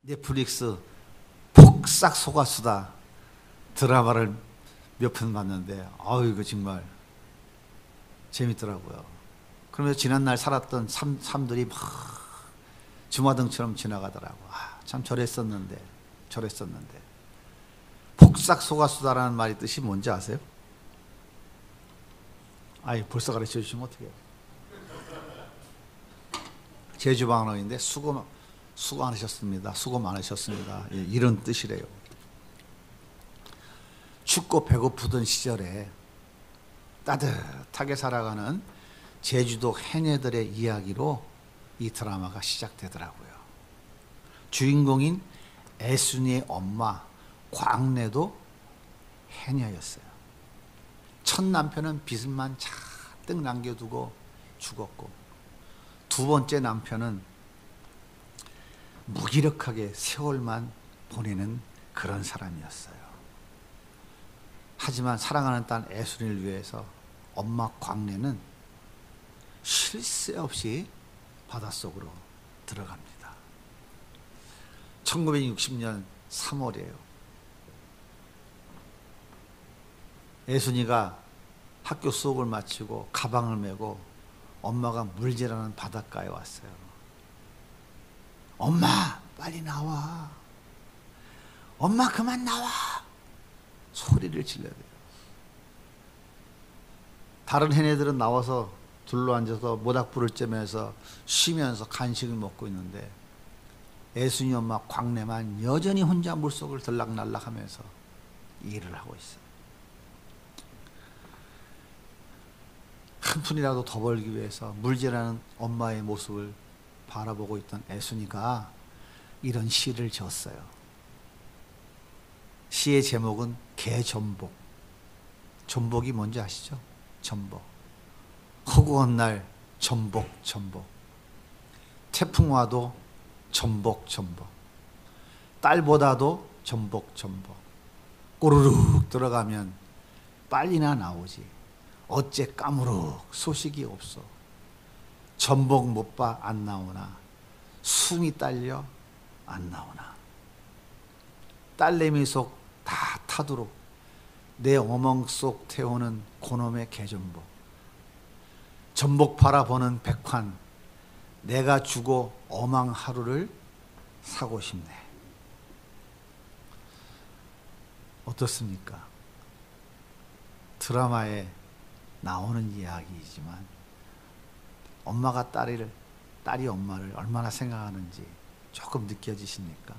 넷플릭스 폭삭 속았수다 드라마를 몇 편 봤는데 이거 정말 재밌더라고요. 그러면서 지난날 살았던 삶들이 막 주마등처럼 지나가더라고. 참 저랬었는데 폭삭 속았수다라는 말이 뜻이 뭔지 아세요? 벌써 가르쳐 주시면 어떡해요. 제주방언인데 수고 많으셨습니다. 수고 많으셨습니다. 이런 뜻이래요. 춥고 배고프던 시절에 따뜻하게 살아가는 제주도 해녀들의 이야기로 이 드라마가 시작되더라고요. 주인공인 애순이의 엄마 광래도 해녀였어요. 첫 남편은 빚을만 잔뜩 남겨두고 죽었고, 두 번째 남편은 무기력하게 세월만 보내는 그런 사람이었어요. 하지만 사랑하는 딸 애순이를 위해서 엄마 광래는 쉴 새 없이 바닷속으로 들어갑니다. 1960년 3월이에요. 애순이가 학교 수업을 마치고 가방을 메고 엄마가 물질하는 바닷가에 왔어요. 엄마, 빨리 나와. 엄마, 그만 나와. 소리를 질러야 돼요. 다른 해녀들은 나와서 둘러앉아서 모닥불을 쬐면서 쉬면서 간식을 먹고 있는데 애순이 엄마 광래만 여전히 혼자 물속을 들락날락하면서 일을 하고 있어요. 한 푼이라도 더 벌기 위해서 물질하는 엄마의 모습을 바라보고 있던 애순이가 이런 시를 지었어요. 시의 제목은 개전복. 전복이 뭔지 아시죠? 전복. 허구한 날 전복. 태풍 와도 전복. 딸보다도 전복. 꼬르륵 들어가면 빨리나 나오지. 어째 까무룩 소식이 없어. 전복 못 봐 안 나오나. 숨이 딸려 안 나오나. 딸내미 속 다 타도록 내 어멍 속 태우는 고놈의 개전복. 전복 바라보는 백환, 내가 주고 어망 하루를 사고 싶네. 어떻습니까? 드라마에 나오는 이야기이지만 엄마가 딸이 엄마를 얼마나 생각하는지 조금 느껴지십니까?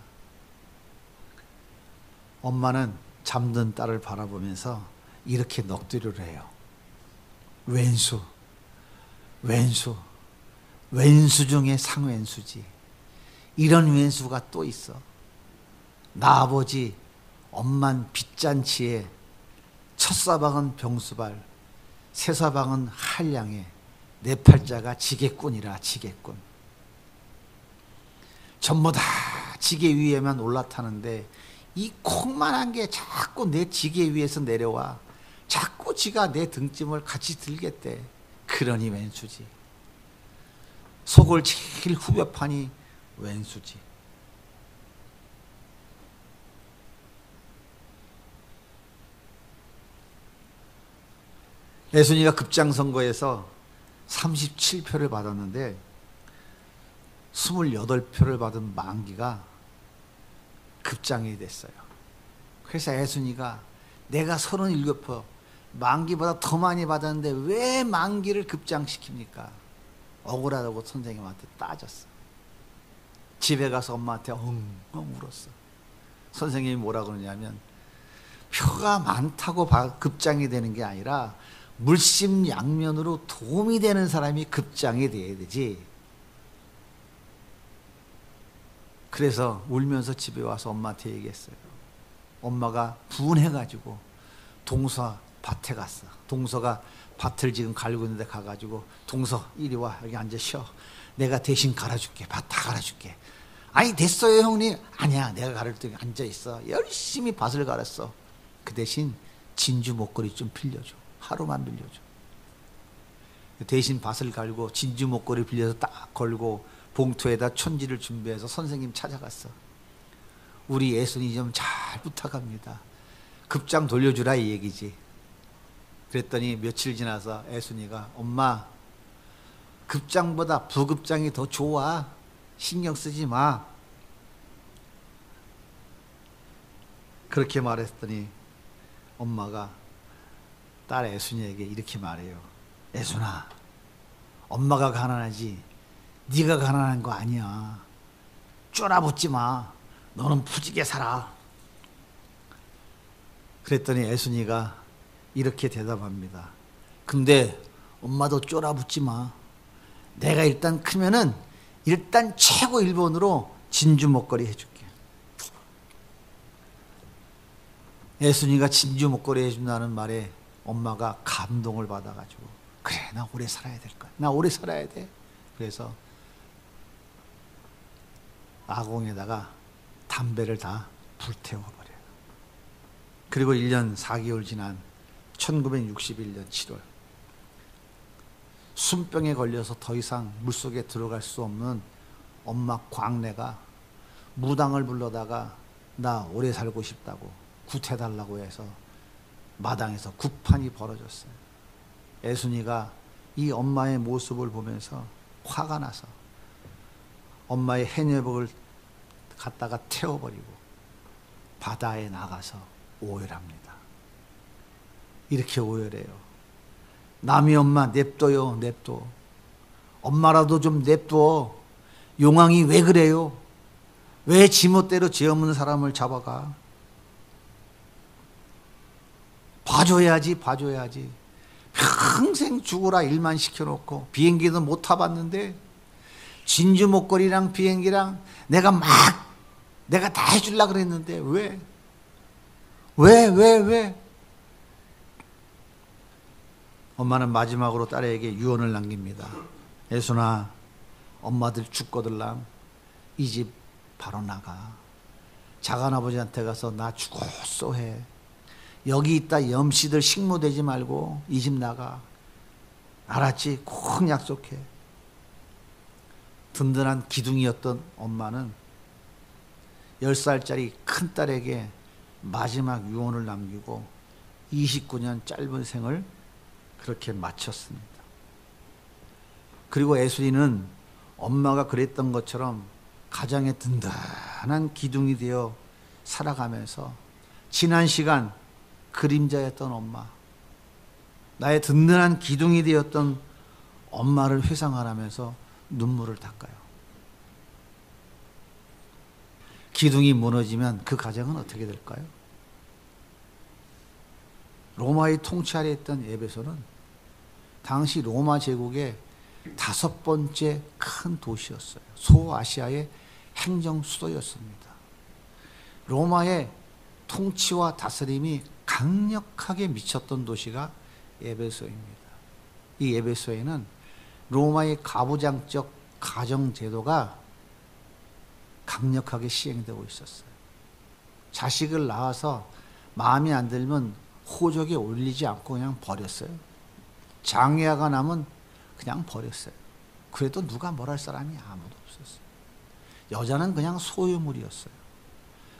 엄마는 잠든 딸을 바라보면서 이렇게 넋두리를 해요. 왼수 중에 상왼수지. 이런 왼수가 또 있어. 나 아버지 엄만 빚잔치에 첫 사방은 병수발, 새 사방은 한량에 내 팔자가 지게꾼이라 지게꾼. 전부 다 지게 위에만 올라타는데 이 콩만한 게 자꾸 내 지게 위에서 내려와. 자꾸 지가 내 등짐을 같이 들겠대. 그러니 왼수지. 속을 제일 후벼파니 왼수지. 애순이가 급장선거에서 37표를 받았는데 28표를 받은 만기가 급장이 됐어요. 그래서 애순이가 내가 37표 만기보다 더 많이 받았는데 왜 만기를 급장시킵니까? 억울하다고 선생님한테 따졌어. 집에 가서 엄마한테 엉엉 울었어. 선생님이 뭐라 그러냐면 표가 많다고 급장이 되는 게 아니라 물심양면으로 도움이 되는 사람이 급장이 돼야 되지. 그래서 울면서 집에 와서 엄마한테 얘기했어요. 엄마가 분해가지고 동서 밭에 갔어. 동서가 밭을 지금 갈고 있는데 가가지고 동서 이리 와. 여기 앉아 쉬어. 내가 대신 갈아줄게. 밭 다 갈아줄게. 아니 됐어요 형님. 아니야 내가 갈을 때 앉아있어. 열심히 밭을 갈았어. 그 대신 진주 목걸이 좀 빌려줘. 하루만 빌려줘. 대신 밭을 갈고 진주 목걸이 빌려서 딱 걸고 봉투에다 촌지를 준비해서 선생님 찾아갔어. 우리 예순이 좀 잘 부탁합니다. 급장 돌려주라 이 얘기지. 그랬더니 며칠 지나서 예순이가 엄마 급장보다 부급장이 더 좋아. 신경 쓰지 마. 그렇게 말했더니 엄마가 딸 예순이에게 이렇게 말해요. 예순아, 엄마가 가난하지 네가 가난한 거 아니야. 쫄아붙지 마. 너는 푸지게 살아. 그랬더니 예순이가 이렇게 대답합니다. 근데 엄마도 쫄아붙지 마. 내가 일단 크면은 일단 최고 1번으로 진주 목걸이 해줄게. 예순이가 진주 목걸이 해준다는 말에 엄마가 감동을 받아가지고 그래 나 오래 살아야 될 거야. 나 오래 살아야 돼. 그래서 아궁에다가 담배를 다 불태워버려요. 그리고 1년 4개월 지난 1961년 7월 순병에 걸려서 더 이상 물속에 들어갈 수 없는 엄마 광래가 무당을 불러다가 나 오래 살고 싶다고 굿해달라고 해서 마당에서 굿판이 벌어졌어요. 예순이가 이 엄마의 모습을 보면서 화가 나서 엄마의 해녀복을 갖다가 태워버리고 바다에 나가서 오열합니다. 이렇게 오열해요. 남이 엄마 냅둬요. 냅둬. 엄마라도 좀 냅둬. 용왕이 왜 그래요? 왜 지멋대로 죄 없는 사람을 잡아가? 봐줘야지 봐줘야지. 평생 죽으라 일만 시켜놓고 비행기도 못 타봤는데 진주 목걸이랑 비행기랑 내가 다 해주려고 그랬는데 왜? 엄마는 마지막으로 딸에게 유언을 남깁니다. 예순아, 엄마들 죽거들랑 이 집 바로 나가. 작은아버지한테 가서 나 죽었어 해. 여기 있다 염씨들 식모되지 말고 이 집 나가. 알았지? 꼭 약속해. 든든한 기둥이었던 엄마는 10살짜리 큰딸에게 마지막 유언을 남기고 29년 짧은 생을 그렇게 마쳤습니다. 그리고 예순이는 엄마가 그랬던 것처럼 가정의 든든한 기둥이 되어 살아가면서 지난 시간 그림자였던 엄마, 나의 든든한 기둥이 되었던 엄마를 회상하면서 눈물을 닦아요. 기둥이 무너지면 그 가정은 어떻게 될까요? 로마의 통치 아래 있던 에베소는 당시 로마 제국의 5번째 큰 도시였어요. 소아시아의 행정 수도였습니다. 로마의 통치와 다스림이 강력하게 미쳤던 도시가 에베소입니다. 이 에베소에는 로마의 가부장적 가정제도가 강력하게 시행되고 있었어요. 자식을 낳아서 마음에 안 들면 호적에 올리지 않고 그냥 버렸어요. 장애아가 나면 그냥 버렸어요. 그래도 누가 뭘 할 사람이 아무도 없었어요. 여자는 그냥 소유물이었어요.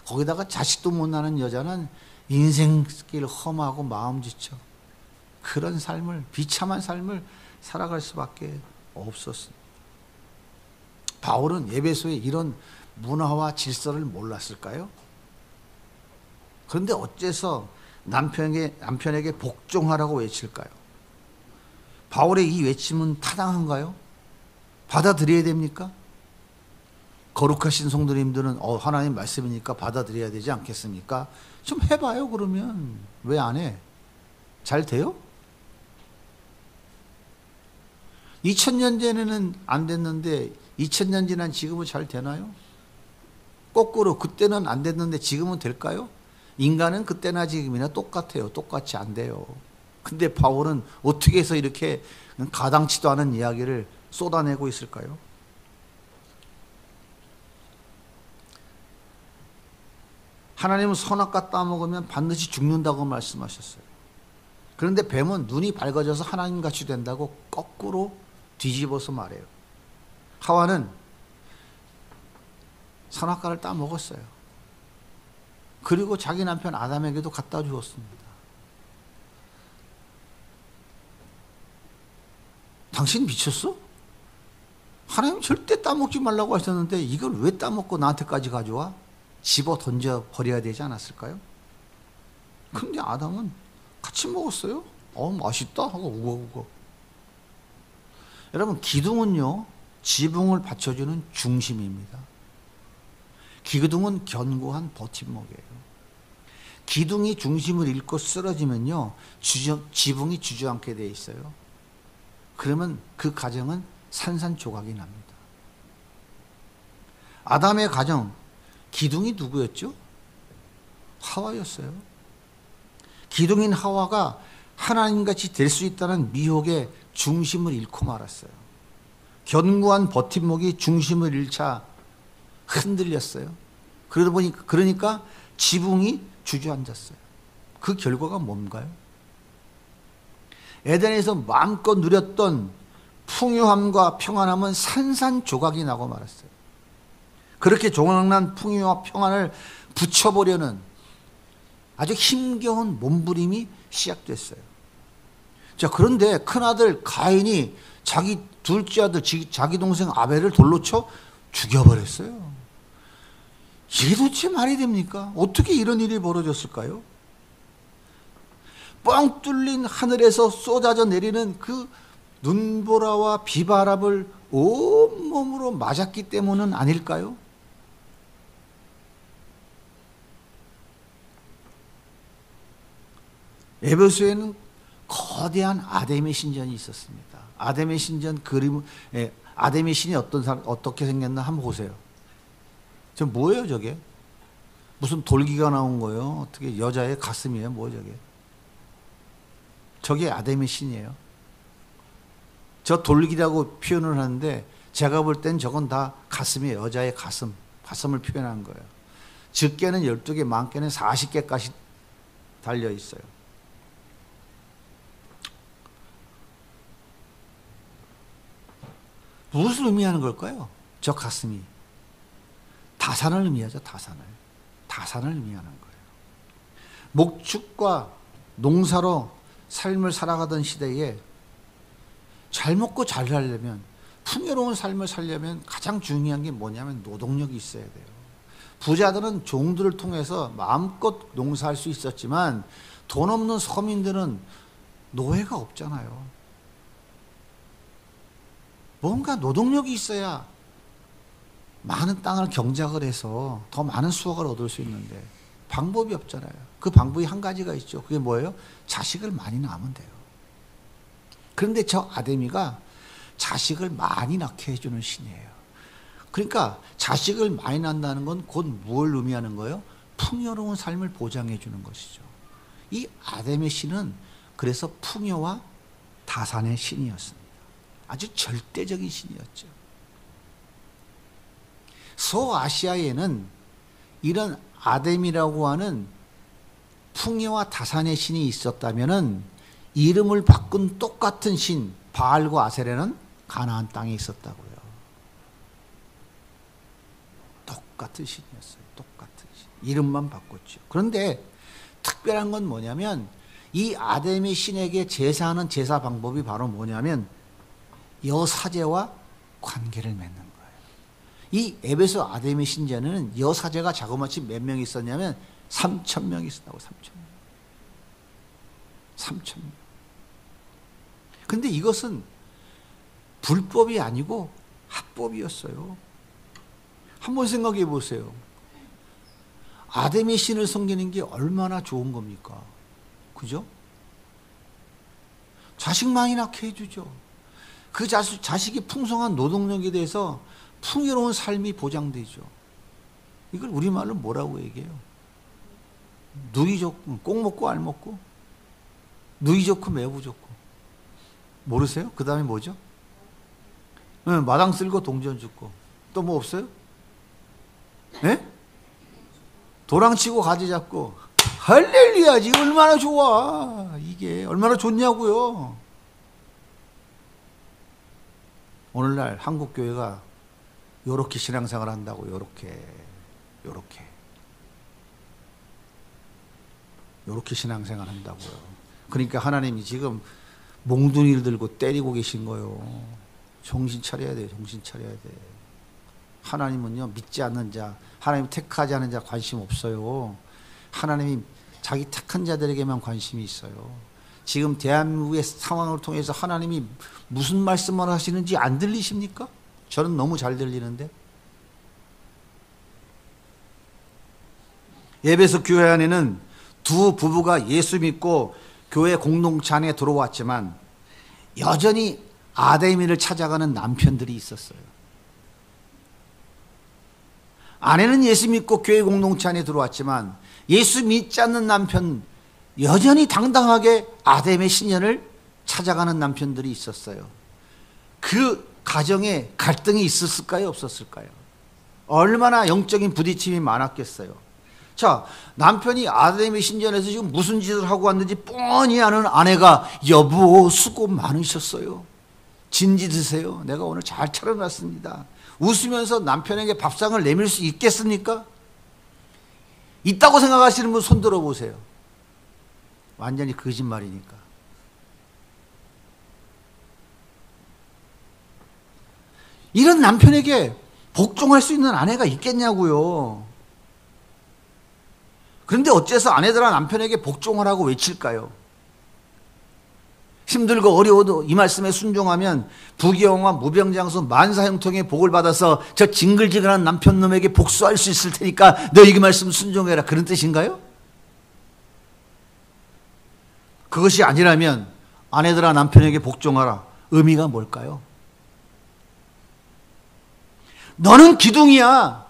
거기다가 자식도 못 낳는 여자는 인생길 험하고 마음 지쳐 그런 삶을, 비참한 삶을 살아갈 수밖에 없었습니다. 바울은 에베소의 이런 문화와 질서를 몰랐을까요? 그런데 어째서 남편에게 복종하라고 외칠까요? 바울의 이 외침은 타당한가요? 받아들여야 됩니까? 거룩하신 성도님들은 하나님 말씀이니까 받아들여야 되지 않겠습니까? 좀 해봐요. 그러면 왜 안 해? 잘 돼요? 2000년 전에는 안 됐는데 2000년 지난 지금은 잘 되나요? 거꾸로 그때는 안 됐는데 지금은 될까요? 인간은 그때나 지금이나 똑같아요. 똑같이 안 돼요. 근데 바울은 어떻게 해서 이렇게 가당치도 않은 이야기를 쏟아내고 있을까요? 하나님은 선악과 따먹으면 반드시 죽는다고 말씀하셨어요. 그런데 뱀은 눈이 밝아져서 하나님같이 된다고 거꾸로 뒤집어서 말해요. 하와는 선악과를 따먹었어요. 그리고 자기 남편 아담에게도 갖다 주었습니다. 당신 미쳤어? 하나님 절대 따먹지 말라고 하셨는데 이걸 왜 따먹고 나한테까지 가져와? 집어 던져 버려야 되지 않았을까요? 그런데 아담은 같이 먹었어요. 맛있다 하고 우거우거. 여러분, 기둥은요 지붕을 받쳐주는 중심입니다. 기둥은 견고한 버팀목이에요. 기둥이 중심을 잃고 쓰러지면요 지붕이 주저앉게 돼 있어요. 그러면 그 가정은 산산조각이 납니다. 아담의 가정 기둥이 누구였죠? 하와였어요. 기둥인 하와가 하나님같이 될 수 있다는 미혹의 중심을 잃고 말았어요. 견고한 버팀목이 중심을 잃자 흔들렸어요. 그러니까 지붕이 주저앉았어요. 그 결과가 뭔가요? 에덴에서 마음껏 누렸던 풍요함과 평안함은 산산조각이 나고 말았어요. 그렇게 조각난 풍요와 평안을 붙여보려는 아주 힘겨운 몸부림이 시작됐어요. 자, 그런데 큰아들 가인이 자기 둘째 아들, 자기 동생 아벨을 돌로 쳐 죽여버렸어요. 이게 도대체 말이 됩니까? 어떻게 이런 일이 벌어졌을까요? 뻥 뚫린 하늘에서 쏟아져 내리는 그 눈보라와 비바람을 온몸으로 맞았기 때문은 아닐까요? 에베소에는 거대한 아담의 신전이 있었습니다. 아담의 신전 아담의 신이 어떻게 생겼나 한번 보세요. 저 뭐예요, 저게? 무슨 돌기가 나온 거예요? 어떻게 여자의 가슴이에요? 뭐예요, 저게? 저게 아담의 신이에요. 저 돌기라고 표현을 하는데 제가 볼 땐 저건 다 가슴이에요. 여자의 가슴을 표현한 거예요. 적게는 12개, 많게는 40개까지 달려 있어요. 무엇을 의미하는 걸까요? 저 가슴이 다산을 의미하죠. 다산을 의미하는 거예요. 목축과 농사로 삶을 살아가던 시대에 잘 먹고 잘 살려면, 풍요로운 삶을 살려면 가장 중요한 게 뭐냐면 노동력이 있어야 돼요. 부자들은 종들을 통해서 마음껏 농사할 수 있었지만 돈 없는 서민들은 노예가 없잖아요. 뭔가 노동력이 있어야 많은 땅을 경작을 해서 더 많은 수확을 얻을 수 있는데 방법이 없잖아요. 그 방법이 한 가지가 있죠. 그게 뭐예요? 자식을 많이 낳으면 돼요. 그런데 저 아담이가 자식을 많이 낳게 해주는 신이에요. 그러니까 자식을 많이 낳는다는 건 곧 뭘 의미하는 거예요? 풍요로운 삶을 보장해 주는 것이죠. 이 아담의 신은 그래서 풍요와 다산의 신이었습니다. 아주 절대적인 신이었죠. 소아시아에는 이런 아담이라고 하는 풍요와 다산의 신이 있었다면은 이름을 바꾼 똑같은 신 바알과 아세레는 가나안 땅에 있었다고요. 똑같은 신이었어요. 똑같은 신. 이름만 바꿨죠. 그런데 특별한 건 뭐냐면 이 아담의 신에게 제사하는 제사 방법이 바로 뭐냐면 여사제와 관계를 맺는 거예요. 이 에베소 아담의 신전에는 여사제가 자그마치 몇 명 있었냐면 3,000명 있었다고. 3,000명. 근데 이것은 불법이 아니고 합법이었어요. 한번 생각해 보세요. 아담의 신을 섬기는 게 얼마나 좋은 겁니까? 그죠? 자식 많이 낳게 해주죠. 그 자식이 풍성한 노동력에 대해서 풍요로운 삶이 보장되죠. 이걸 우리말로 뭐라고 얘기해요? 누이 좋고, 꼭 먹고 알 먹고, 누이 좋고 매부 좋고. 모르세요? 그 다음에 뭐죠? 마당 쓸고 동전 죽고. 또 뭐 없어요? 예? 도랑 치고 가지 잡고. 할렐루야지. 얼마나 좋아. 이게 얼마나 좋냐고요. 오늘날 한국 교회가 요렇게 신앙생활 한다고 요렇게 이렇게 신앙생활 한다고요. 그러니까 하나님이 지금 몽둥이를 들고 때리고 계신 거예요. 정신 차려야 돼요. 정신 차려야 돼. 하나님은요, 믿지 않는 자, 하나님 택하지 않은 자 관심 없어요. 하나님이 자기 택한 자들에게만 관심이 있어요. 지금 대한민국의 상황을 통해서 하나님이 무슨 말씀을 하시는지 안 들리십니까? 저는 너무 잘 들리는데. 에베소 교회 안에는 두 부부가 예수 믿고 교회 공동체 안에 들어왔지만 여전히 아데미를 찾아가는 남편들이 있었어요. 아내는 예수 믿고 교회 공동체 안에 들어왔지만 예수 믿지 않는 남편, 여전히 당당하게 아담의 신년을 찾아가는 남편들이 있었어요. 그 가정에 갈등이 있었을까요? 없었을까요? 얼마나 영적인 부딪힘이 많았겠어요. 자, 남편이 아담의 신전에서 지금 무슨 짓을 하고 왔는지 뻔히 아는 아내가 여보 수고 많으셨어요. 진지 드세요. 내가 오늘 잘 차려놨습니다. 웃으면서 남편에게 밥상을 내밀 수 있겠습니까? 있다고 생각하시는 분 손 들어보세요. 완전히 거짓말이니까. 이런 남편에게 복종할 수 있는 아내가 있겠냐고요. 그런데 어째서 아내들아 남편에게 복종하라고 외칠까요? 힘들고 어려워도 이 말씀에 순종하면 부귀영화 무병장수 만사형통의 복을 받아서 저 징글징글한 남편놈에게 복수할 수 있을 테니까 너 이 말씀 순종해라, 그런 뜻인가요? 그것이 아니라면 아내들아 남편에게 복종하라 의미가 뭘까요? 너는 기둥이야.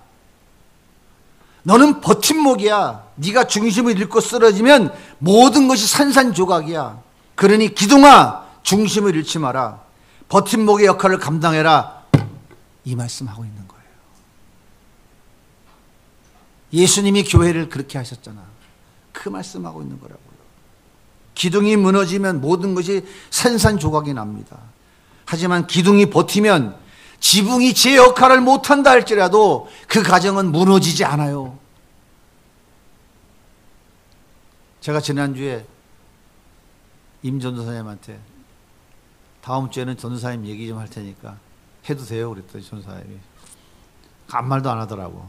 너는 버팀목이야. 네가 중심을 잃고 쓰러지면 모든 것이 산산조각이야. 그러니 기둥아 중심을 잃지 마라. 버팀목의 역할을 감당해라. 이 말씀하고 있는 거예요. 예수님이 교회를 그렇게 하셨잖아. 그 말씀하고 있는 거라고요. 기둥이 무너지면 모든 것이 산산조각이 납니다. 하지만 기둥이 버티면 지붕이 제 역할을 못한다 할지라도 그 가정은 무너지지 않아요. 제가 지난주에 임 전도사님한테 다음 주에는 전도사님 얘기 좀 할 테니까 해도 돼요 그랬더니 전도사님이 아무 말도 안 하더라고.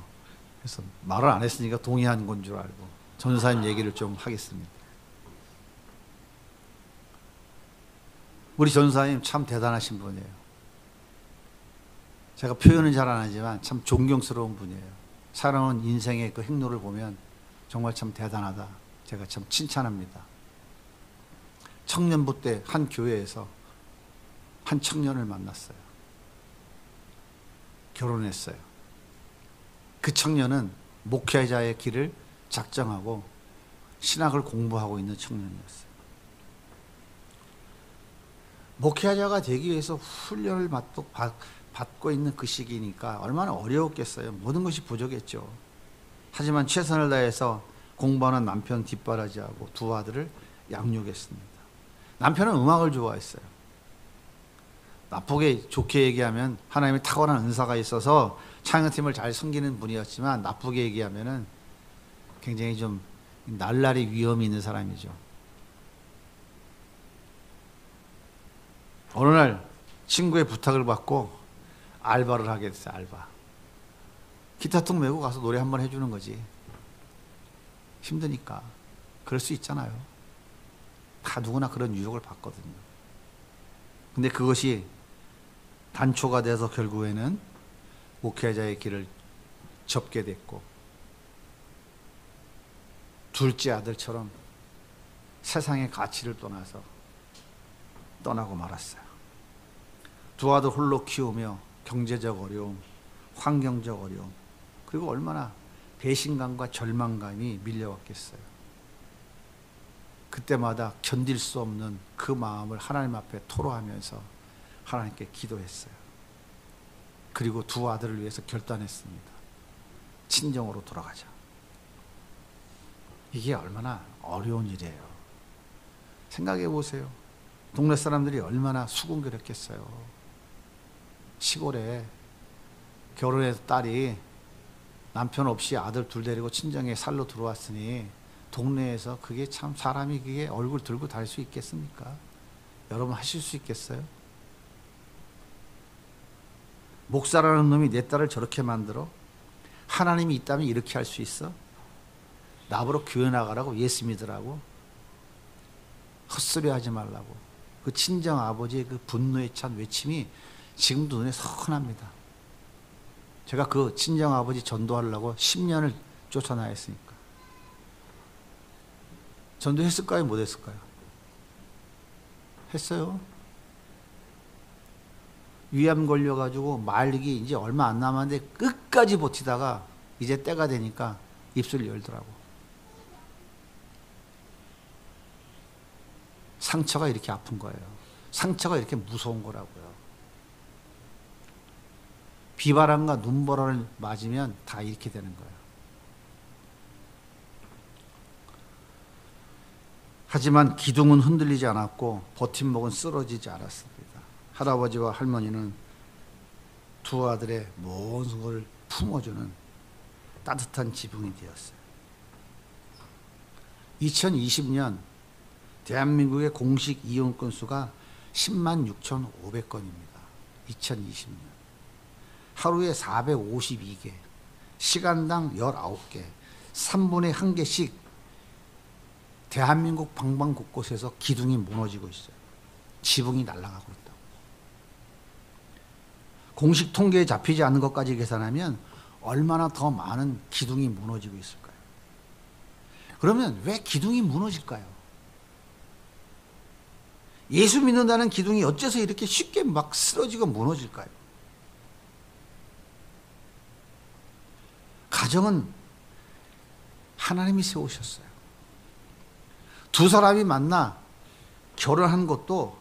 그래서 말을 안 했으니까 동의한 건 줄 알고 전도사님 얘기를 좀 하겠습니다. 우리 전도사님 참 대단하신 분이에요. 제가 표현은 잘 안 하지만 참 존경스러운 분이에요. 살아온 인생의 그 행로를 보면 정말 참 대단하다. 제가 참 칭찬합니다. 청년부 때 한 교회에서 한 청년을 만났어요. 결혼했어요. 그 청년은 목회자의 길을 작정하고 신학을 공부하고 있는 청년이었어요. 목회자가 되기 위해서 훈련을 받고 있는 그 시기니까 얼마나 어려웠겠어요. 모든 것이 부족했죠. 하지만 최선을 다해서 공부하는 남편 뒷바라지하고 두 아들을 양육했습니다. 남편은 음악을 좋아했어요. 나쁘게 좋게 얘기하면 하나님의 타고난 은사가 있어서 창영팀을 잘 섬기는 분이었지만 나쁘게 얘기하면은 굉장히 좀 날라리 위험이 있는 사람이죠. 어느 날 친구의 부탁을 받고 알바를 하게 됐어요. 알바. 기타통 메고 가서 노래 한번 해주는 거지. 힘드니까. 그럴 수 있잖아요. 다 누구나 그런 유혹을 받거든요. 근데 그것이 단초가 돼서 결국에는 목회자의 길을 접게 됐고 둘째 아들처럼 세상의 가치를 떠나고 말았어요. 두 아들 홀로 키우며 경제적 어려움, 환경적 어려움, 그리고 얼마나 배신감과 절망감이 밀려왔겠어요. 그때마다 견딜 수 없는 그 마음을 하나님 앞에 토로하면서 하나님께 기도했어요. 그리고 두 아들을 위해서 결단했습니다. 친정으로 돌아가자. 이게 얼마나 어려운 일이에요. 생각해 보세요. 동네 사람들이 얼마나 수군거렸겠어요. 시골에 결혼해서 딸이 남편 없이 아들 둘 데리고 친정에 살러 들어왔으니 동네에서 그게 참 사람이 그게 얼굴 들고 다닐 수 있겠습니까? 여러분 하실 수 있겠어요? 목사라는 놈이 내 딸을 저렇게 만들어? 하나님이 있다면 이렇게 할 수 있어? 나보러 교회 나가라고, 예수 믿으라고? 헛소리 하지 말라고. 그 친정 아버지의 그 분노에 찬 외침이 지금도 눈에 선합니다. 제가 그 친정 아버지 전도하려고 10년을 쫓아나왔으니까. 전도했을까요? 못했을까요? 했어요. 위암 걸려가지고 말기 이제 얼마 안 남았는데 끝까지 버티다가 이제 때가 되니까 입술 열더라고. 상처가 이렇게 아픈 거예요. 상처가 이렇게 무서운 거라고요. 비바람과 눈보라를 맞으면 다 이렇게 되는 거예요. 하지만 기둥은 흔들리지 않았고 버팀목은 쓰러지지 않았습니다. 할아버지와 할머니는 두 아들의 모든 것을 품어주는 따뜻한 지붕이 되었어요. 2020년 대한민국의 공식 이혼 건수가 10만 6,500건입니다. 2020년. 하루에 452개, 시간당 19개, 3분의 1개씩 대한민국 방방 곳곳에서 기둥이 무너지고 있어요. 지붕이 날아가고 있다고. 공식 통계에 잡히지 않는 것까지 계산하면 얼마나 더 많은 기둥이 무너지고 있을까요? 그러면 왜 기둥이 무너질까요? 예수 믿는다는 기둥이 어째서 이렇게 쉽게 막 쓰러지고 무너질까요? 가정은 하나님이 세우셨어요. 두 사람이 만나 결혼한 것도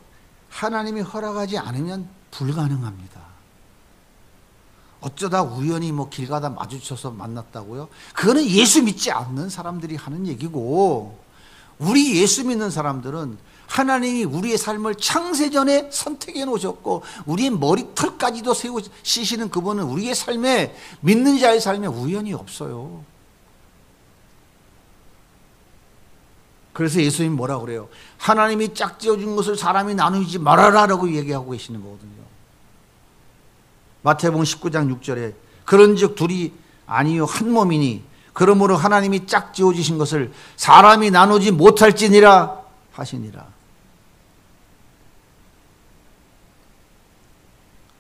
하나님이 허락하지 않으면 불가능합니다. 어쩌다 우연히 뭐 길 가다 마주쳐서 만났다고요? 그거는 예수 믿지 않는 사람들이 하는 얘기고, 우리 예수 믿는 사람들은 하나님이 우리의 삶을 창세전에 선택해 놓으셨고 우리의 머리털까지도 세우시는 그분은 우리의 삶에, 믿는 자의 삶에 우연이 없어요. 그래서 예수님이 뭐라고 그래요? 하나님이 짝지어준 것을 사람이 나누지 말아라라고 얘기하고 계시는 거거든요. 마태복음 19장 6절에 그런즉 둘이 아니요 한 몸이니 그러므로 하나님이 짝지어 주신 것을 사람이 나누지 못할지니라 하시니라.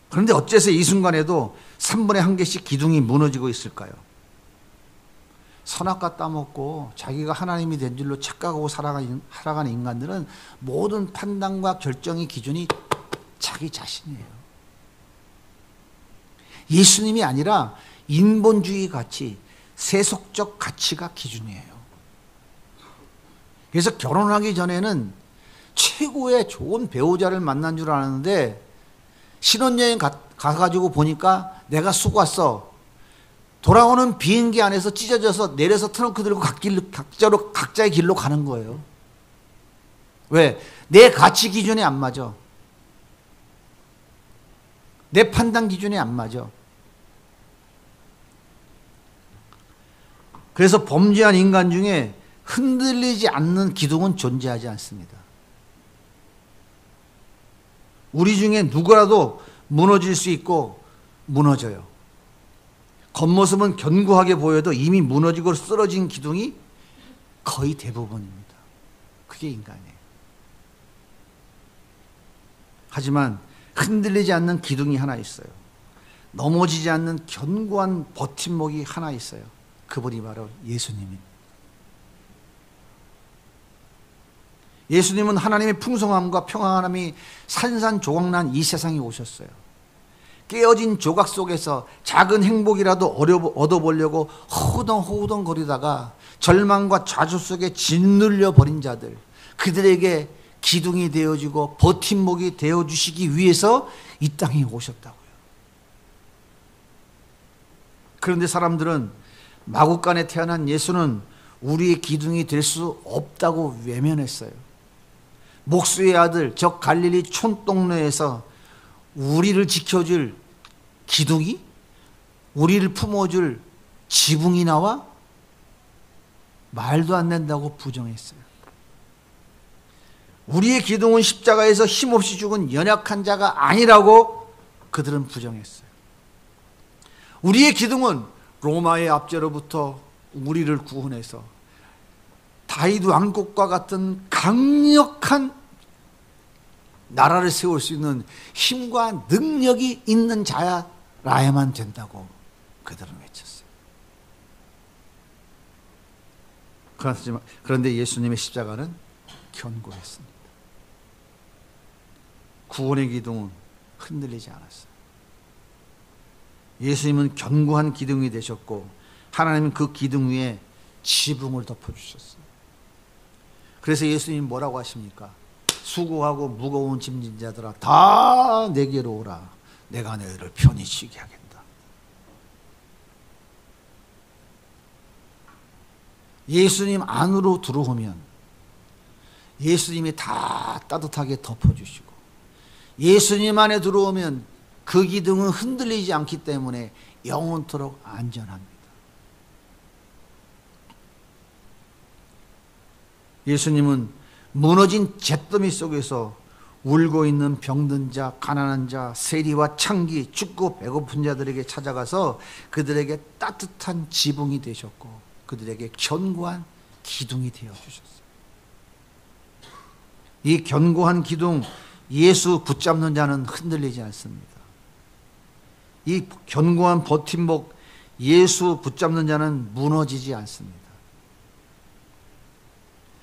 그런데 어째서 이 순간에도 3분의 1개씩 기둥이 무너지고 있을까요? 선악과 따먹고 자기가 하나님이 된 줄로 착각하고 살아가는 인간들은 모든 판단과 결정의 기준이 자기 자신이에요. 예수님이 아니라 인본주의 가치, 세속적 가치가 기준이에요. 그래서 결혼하기 전에는 최고의 좋은 배우자를 만난 줄 알았는데 신혼여행 가가지고 보니까 내가 속았어. 돌아오는 비행기 안에서 찢어져서 내려서 트렁크 들고 각자의 길로 가는 거예요. 왜? 내 가치 기준에 안 맞아. 내 판단 기준에 안 맞아. 그래서 범죄한 인간 중에 흔들리지 않는 기둥은 존재하지 않습니다. 우리 중에 누구라도 무너질 수 있고 무너져요. 겉모습은 견고하게 보여도 이미 무너지고 쓰러진 기둥이 거의 대부분입니다. 그게 인간이에요. 하지만 흔들리지 않는 기둥이 하나 있어요. 넘어지지 않는 견고한 버팀목이 하나 있어요. 그분이 바로 예수님입니다. 예수님은 하나님의 풍성함과 평안함이 산산조각난 이 세상에 오셨어요. 깨어진 조각 속에서 작은 행복이라도 얻어보려고 허우덩허우덩 거리다가 절망과 좌절 속에 짓눌려 버린 자들, 그들에게 기둥이 되어주고 버팀목이 되어주시기 위해서 이 땅에 오셨다고요. 그런데 사람들은 마국간에 태어난 예수는 우리의 기둥이 될 수 없다고 외면했어요. 목수의 아들 저 갈릴리 촌동네에서 우리를 지켜줄 기둥이, 우리를 품어줄 지붕이 나와? 말도 안 된다고 부정했어요. 우리의 기둥은 십자가에서 힘없이 죽은 연약한 자가 아니라고 그들은 부정했어요. 우리의 기둥은 로마의 압제로부터 우리를 구원해서 다윗 왕국과 같은 강력한 나라를 세울 수 있는 힘과 능력이 있는 자라야만 된다고 그들은 외쳤어요. 그런데 예수님의 십자가는 견고했습니다. 구원의 기둥은 흔들리지 않았어요. 예수님은 견고한 기둥이 되셨고 하나님은 그 기둥 위에 지붕을 덮어주셨어요. 그래서 예수님이 뭐라고 하십니까? 수고하고 무거운 짐진 자들아 다 내게로 오라. 내가 너희를 편히 쉬게 하겠다. 예수님 안으로 들어오면 예수님이 다 따뜻하게 덮어주시고 예수님 안에 들어오면 그 기둥은 흔들리지 않기 때문에 영원토록 안전합니다. 예수님은 무너진 잿더미 속에서 울고 있는 병든 자, 가난한 자, 세리와 창기, 춥고 배고픈 자들에게 찾아가서 그들에게 따뜻한 지붕이 되셨고 그들에게 견고한 기둥이 되어주셨어요. 이 견고한 기둥, 예수 붙잡는 자는 흔들리지 않습니다. 이 견고한 버팀목, 예수 붙잡는 자는 무너지지 않습니다.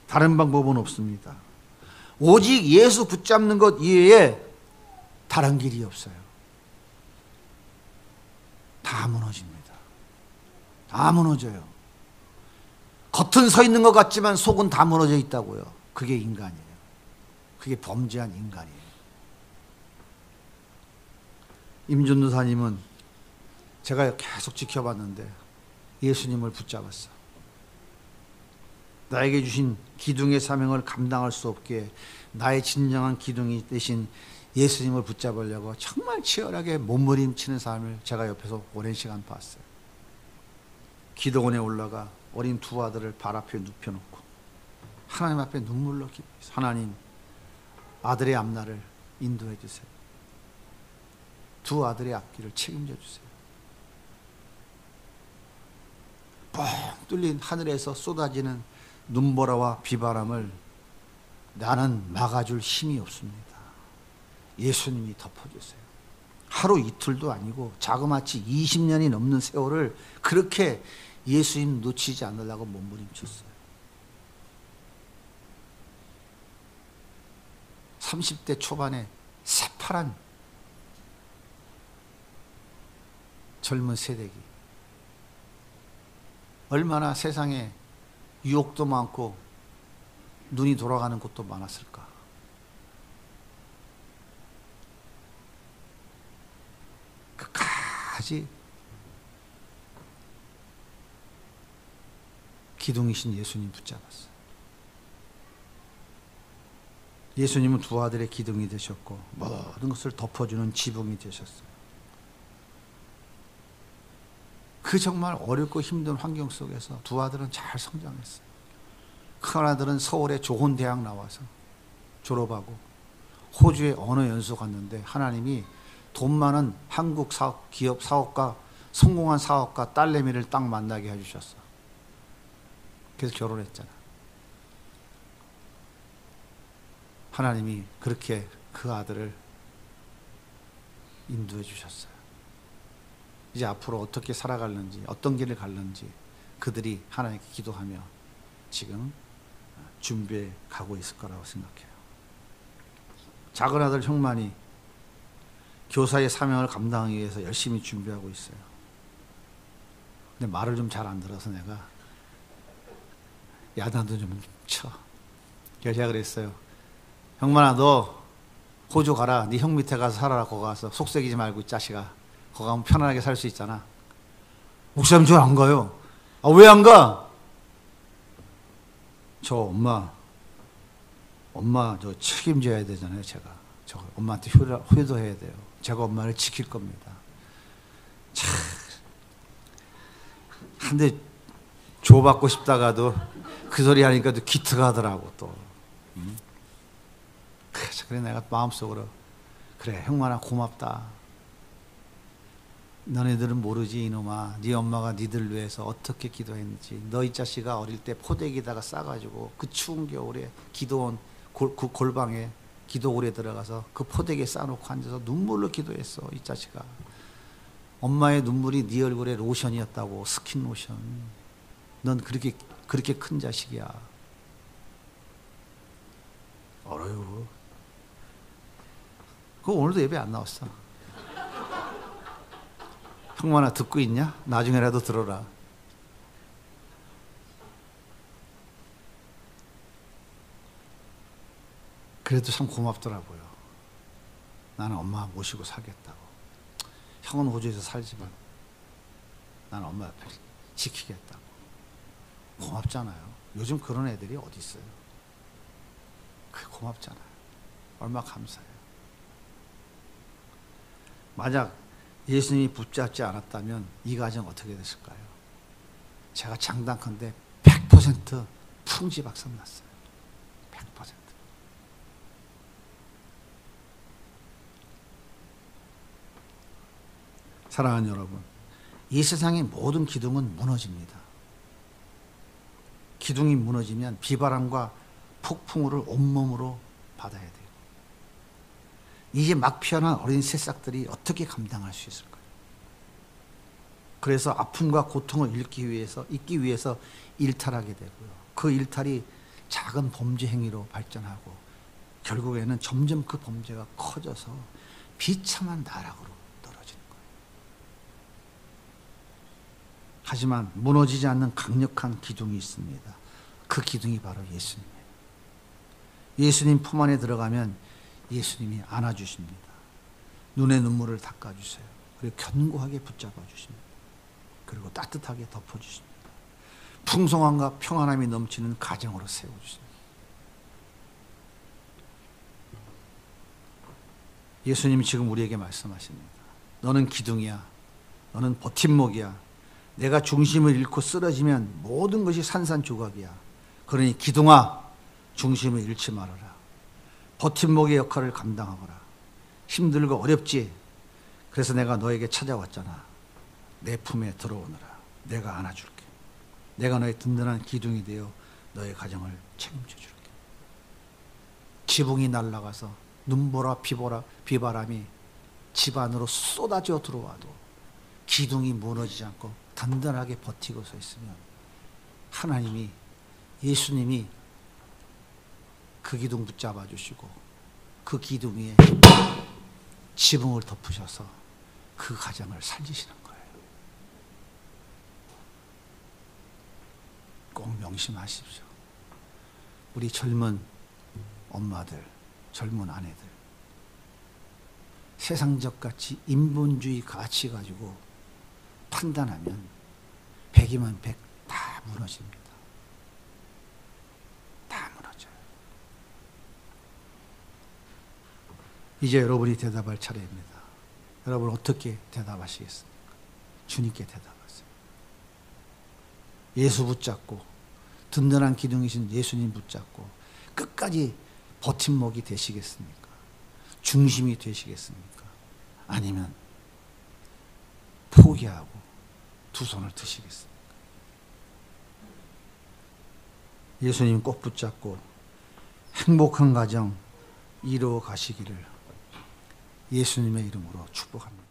다른 방법은 없습니다. 오직 예수 붙잡는 것 이외에 다른 길이 없어요. 다 무너집니다. 다 무너져요. 겉은 서 있는 것 같지만 속은 다 무너져 있다고요. 그게 인간이에요. 그게 범죄한 인간이에요. 임준도사님은 제가 계속 지켜봤는데 예수님을 붙잡았어. 나에게 주신 기둥의 사명을 감당할 수 없게 나의 진정한 기둥이 되신 예수님을 붙잡으려고 정말 치열하게 몸부림치는 삶을 제가 옆에서 오랜 시간 봤어요. 기도원에 올라가 어린 두 아들을 발 앞에 눕혀놓고 하나님 앞에 눈물로 기도했어요. 하나님, 아들의 앞날을 인도해 주세요. 두 아들의 앞길을 책임져 주세요. 뻥 뚫린 하늘에서 쏟아지는 눈보라와 비바람을 나는 막아줄 힘이 없습니다. 예수님이 덮어주세요. 하루 이틀도 아니고 자그마치 20년이 넘는 세월을 그렇게 예수님 놓치지 않으려고 몸부림쳤어요. 30대 초반에 새파란 젊은 세대기. 얼마나 세상에 유혹도 많고 눈이 돌아가는 곳도 많았을까. 끝까지 기둥이신 예수님 붙잡았어요. 예수님은 두 아들의 기둥이 되셨고 모든 것을 덮어주는 지붕이 되셨어요. 그 정말 어렵고 힘든 환경 속에서 두 아들은 잘 성장했어요. 큰 아들은 서울의 좋은 대학 나와서 졸업하고 호주에 언어 연수 갔는데 하나님이 돈 많은 한국 기업 사업가, 성공한 사업가 딸내미를 딱 만나게 해주셨어. 그래서 결혼했잖아. 하나님이 그렇게 그 아들을 인도해 주셨어요. 이제 앞으로 어떻게 살아갈는지, 어떤 길을 갈는지 그들이 하나님께 기도하며 지금 준비해 가고 있을 거라고 생각해요. 작은 아들 형만이 교사의 사명을 감당하기 위해서 열심히 준비하고 있어요. 근데 말을 좀 잘 안 들어서 내가 야단도 좀 쳐. 그래서 제가 그랬어요. 형만아, 너 호주 가라. 네 형 밑에 가서 살아라. 거기 가서 속썩이지 말고 이 자식아. 거기 가면 편안하게 살 수 있잖아. 목사님 저 안 가요. 아, 왜 안 가? 저 엄마 저 책임져야 되잖아요. 제가 저 엄마한테 효도해야 돼요. 제가 엄마를 지킬 겁니다. 참, 근데 조받고 싶다가도 그 소리 하니까 또 기특하 하더라고 또. 그래 내가 마음속으로 그래 형만아 고맙다. 너네들은 모르지 이놈아. 네 엄마가 니들 위해서 어떻게 기도했는지. 너희 자식아 어릴 때 포대기다가 싸가지고 그 추운 겨울에 기도원 그 골방에 기도골에 들어가서 그 포대기에 싸놓고 앉아서 눈물로 기도했어. 이 자식아. 엄마의 눈물이 네 얼굴에 로션이었다고. 스킨 로션. 넌 그렇게 큰 자식이야. 어려요. 그거 오늘도 예배 안 나왔어. 형만아 듣고 있냐? 나중에라도 들어라. 그래도 참 고맙더라고요. 나는 엄마 모시고 살겠다고. 형은 호주에서 살지만 나는 엄마 옆에 지키겠다고. 고맙잖아요. 요즘 그런 애들이 어디 있어요? 그게 고맙잖아요. 얼마나 감사해요. 만약 예수님이 붙잡지 않았다면 이 가정 어떻게 됐을까요? 제가 장담컨대 100% 풍지박산 났어요. 100%. 사랑하는 여러분, 이 세상의 모든 기둥은 무너집니다. 기둥이 무너지면 비바람과 폭풍우를 온몸으로 받아야 돼요. 이제 막 피어난 어린 새싹들이 어떻게 감당할 수 있을까요? 그래서 아픔과 고통을 잊기 위해서 일탈하게 되고요. 그 일탈이 작은 범죄 행위로 발전하고 결국에는 점점 그 범죄가 커져서 비참한 나락으로 떨어지는 거예요. 하지만 무너지지 않는 강력한 기둥이 있습니다. 그 기둥이 바로 예수님이에요. 예수님 품 안에 들어가면 예수님이 안아주십니다. 눈의 눈물을 닦아주세요. 그리고 견고하게 붙잡아 주십니다. 그리고 따뜻하게 덮어주십니다. 풍성함과 평안함이 넘치는 가정으로 세워주십니다. 예수님이 지금 우리에게 말씀하십니다. 너는 기둥이야. 너는 버팀목이야. 내가 중심을 잃고 쓰러지면 모든 것이 산산조각이야. 그러니 기둥아, 중심을 잃지 말아라. 버팀목의 역할을 감당하거라. 힘들고 어렵지? 그래서 내가 너에게 찾아왔잖아. 내 품에 들어오너라. 내가 안아줄게. 내가 너의 든든한 기둥이 되어 너의 가정을 책임져 줄게. 지붕이 날아가서 눈보라 비바람이 집 안으로 쏟아져 들어와도 기둥이 무너지지 않고 단단하게 버티고 서 있으면 하나님이, 예수님이 그 기둥 붙잡아 주시고 그 기둥 위에 지붕을 덮으셔서 그 가정을 살리시는 거예요. 꼭 명심하십시오. 우리 젊은 엄마들, 젊은 아내들, 세상적 가치, 인본주의 가치 가지고 판단하면 100이면 100 다 무너집니다. 다 무너져요. 이제 여러분이 대답할 차례입니다. 여러분 어떻게 대답하시겠습니까? 주님께 대답하세요. 예수 붙잡고 든든한 기둥이신 예수님 붙잡고 끝까지 버팀목이 되시겠습니까? 중심이 되시겠습니까? 아니면 포기하고 두 손을 드시겠습니까? 예수님 꼭 붙잡고 행복한 가정 이루어 가시기를 예수님의 이름으로 축복합니다.